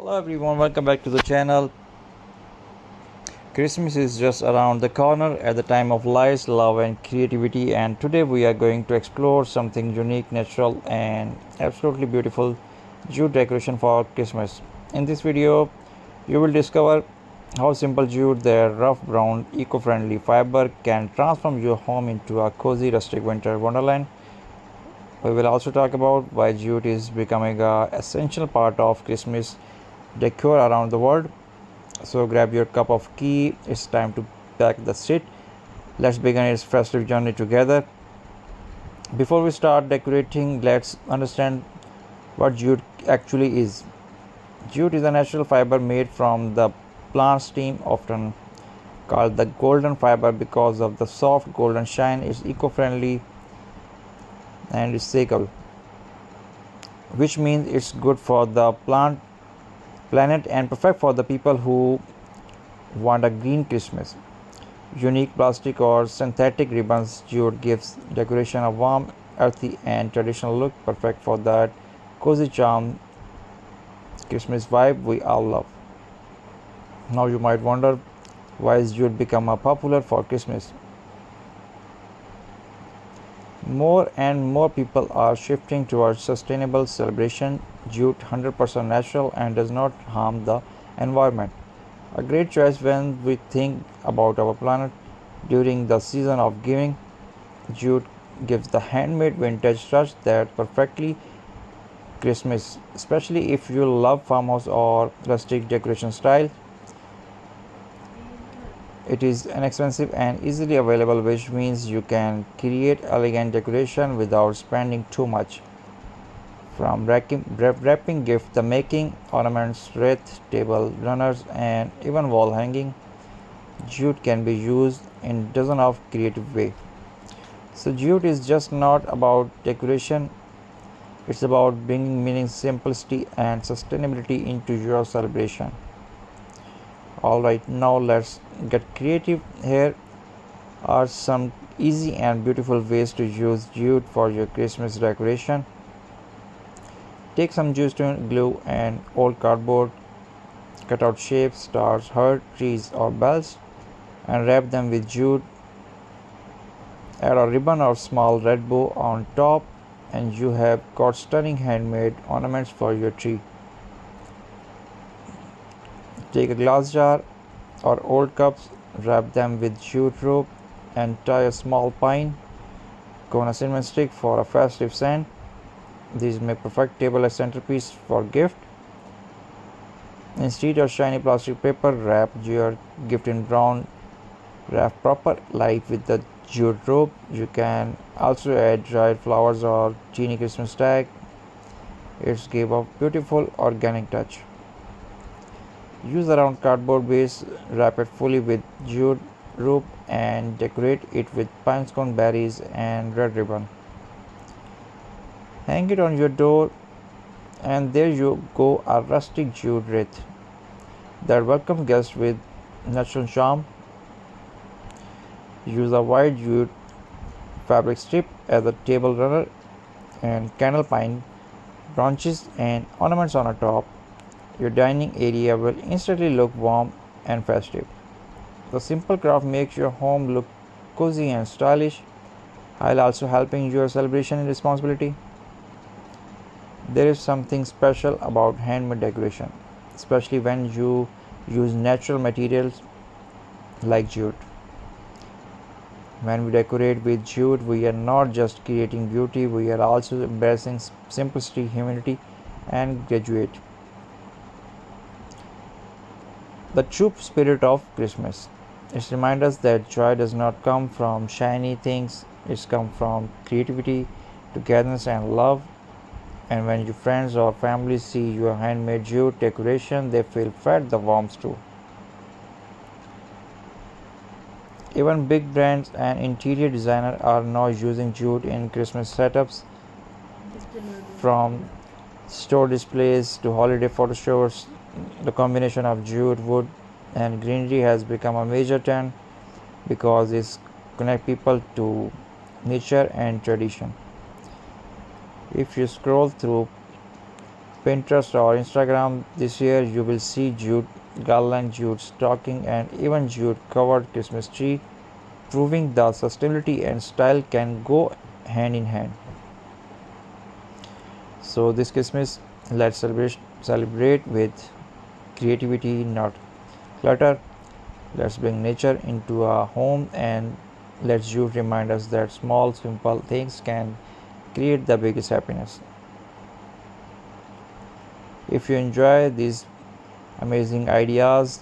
Hello everyone, welcome back to the channel. Christmas is just around the corner at the time of lights, love and creativity, and today we are going to explore something unique, natural and absolutely beautiful jute decoration for Christmas. In this video, you will discover how simple jute, their rough brown eco-friendly fiber, can transform your home into a cozy rustic winter wonderland. We will also talk about why jute is becoming an essential part of Christmas decor around the world. So grab your cup of tea, it's time to pack the seat. Let's begin its festive journey together. Before we start decorating, let's understand what jute actually is. Jute is a natural fiber made from the plant stem, often called the golden fiber because of the soft golden shine. It's eco-friendly and recyclable, which means it's good for the planet and perfect for the people who want a green Christmas. Unique plastic or synthetic ribbons, jute gives decoration a warm, earthy and traditional look, perfect for that cozy charm Christmas vibe we all love. Now you might wonder, why is jute become a popular for Christmas? More and more people are shifting towards sustainable celebration. Jute 100% natural and does not harm the environment. A great choice when we think about our planet. During the season of giving, jute gives the handmade vintage touch that perfectly Christmas, especially if you love farmhouse or rustic decoration style. It is inexpensive and easily available, which means you can create elegant decoration without spending too much. From wrapping gift the making, ornaments, wreath, table runners, and even wall hanging, jute can be used in dozens of creative ways. So jute is just not about decoration; it's about bringing meaning, simplicity, and sustainability into your celebration. Alright, now let's get creative. Here are some easy and beautiful ways to use jute for your Christmas decoration. Take some jute glue and old cardboard, cut out shapes, stars, heart, trees or bells and wrap them with jute. Add a ribbon or small red bow on top and you have got stunning handmade ornaments for your tree. Take a glass jar or old cups, wrap them with jute rope and tie a small pine cone a cinnamon stick for a festive scent. These make perfect table centerpiece for gift. Instead of shiny plastic paper, wrap your gift in brown wrap proper light with the jute rope. You can also add dried flowers or teeny Christmas tag. It's give a beautiful organic touch. Use a round cardboard base, wrap it fully with jute rope and decorate it with pine cone berries and red ribbon. Hang it on your door and there you go, a rustic jute wreath that welcomes guests with natural charm. Use a white jute fabric strip as a table runner and candle pine branches and ornaments on a top. Your dining area will instantly look warm and festive. The simple craft makes your home look cozy and stylish, while also helping your celebration and responsibility. There is something special about handmade decoration, especially when you use natural materials like jute. When we decorate with jute, we are not just creating beauty, we are also embracing simplicity, humanity, and graduate. The true spirit of Christmas. It reminds us that joy does not come from shiny things, it comes from creativity, togetherness, and love. And when your friends or family see your handmade jute decoration, they feel fed the warmth too. Even big brands and interior designers are now using jute in Christmas setups, from store displays to holiday photo shoots. The combination of jute, wood, and greenery has become a major trend because it connects people to nature and tradition. If you scroll through Pinterest or Instagram. This year you will see jute garland, jute stocking, and even jute covered Christmas tree, proving that sustainability and style can go hand in hand. So this Christmas, let's celebrate with creativity, not clutter. Let's bring nature into our home and let you remind us that small, simple things can create the biggest happiness. If you enjoy these amazing ideas,